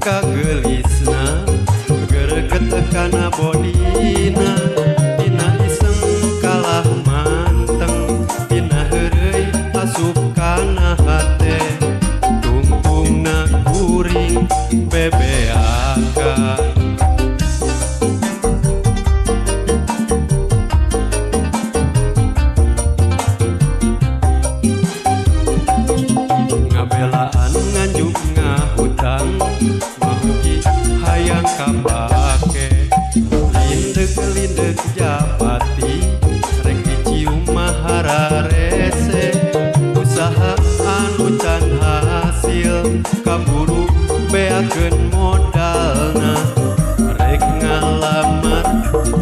Kagelisna greget kana bodina dina iseng kalah manteng dina heureuy asup kana hate tumpungna kuring bebeaka ngabelaan nganjuk ngahutang hayang kapake lindeg-lindeg japati rek dicium mahara rese usaha anu can hasil kaburu beakeun modalna rek ngalamar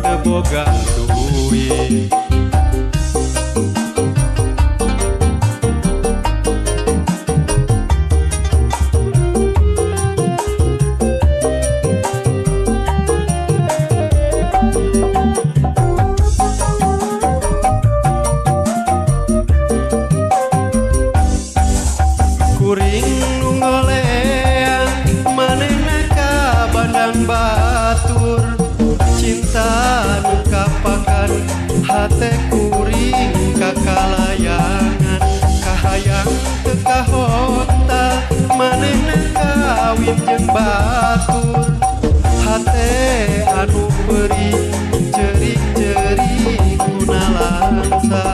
teu boga duit batur cinta nu kapakan hate kuring kakalayangan kahayang teu kahontal manehna kawin jeung batur hate anu peuri cerik-cerik guna langsa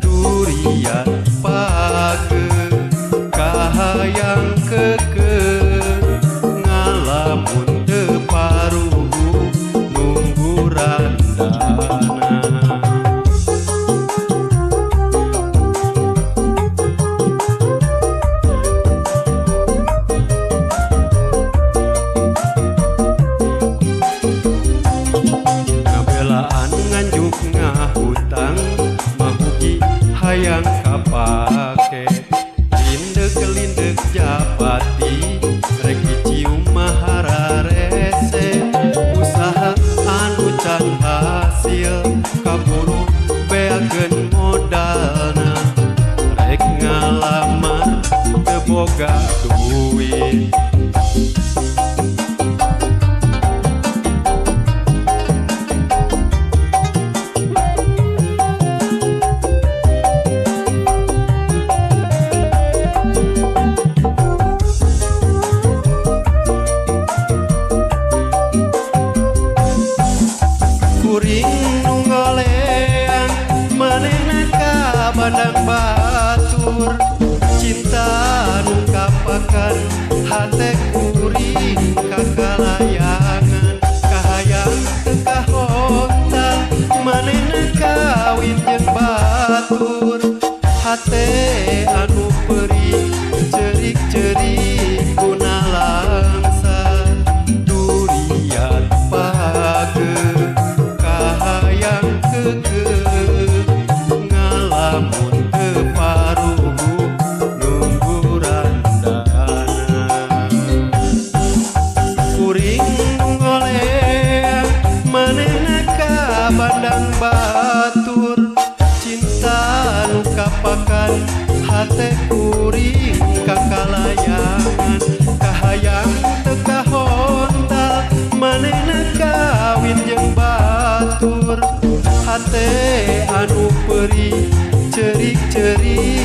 durian page kahayang keke ngalamun nganjuk ngahutang mahugi hayang kapake lindeg-lindeg japati rek dicium mahara rese usaha anu can hasil kaburu beakeun modalna rek ngalamar teu boga duit bandang batur cinta nu kapakan hate kuring kakalayangan kahayang teu kahontal manehna kawin jeung batur hate anu peuri cerik-cerik guna langsa durian page kahayang keke lamun teu parugu nunggu randana kuring ngoleang manehna ka bandang batur cinta nu kapakan hate kuring kakalayangan kahayang teu kahontal manehna kawin jeung batur hate anu peuri cerik-cerik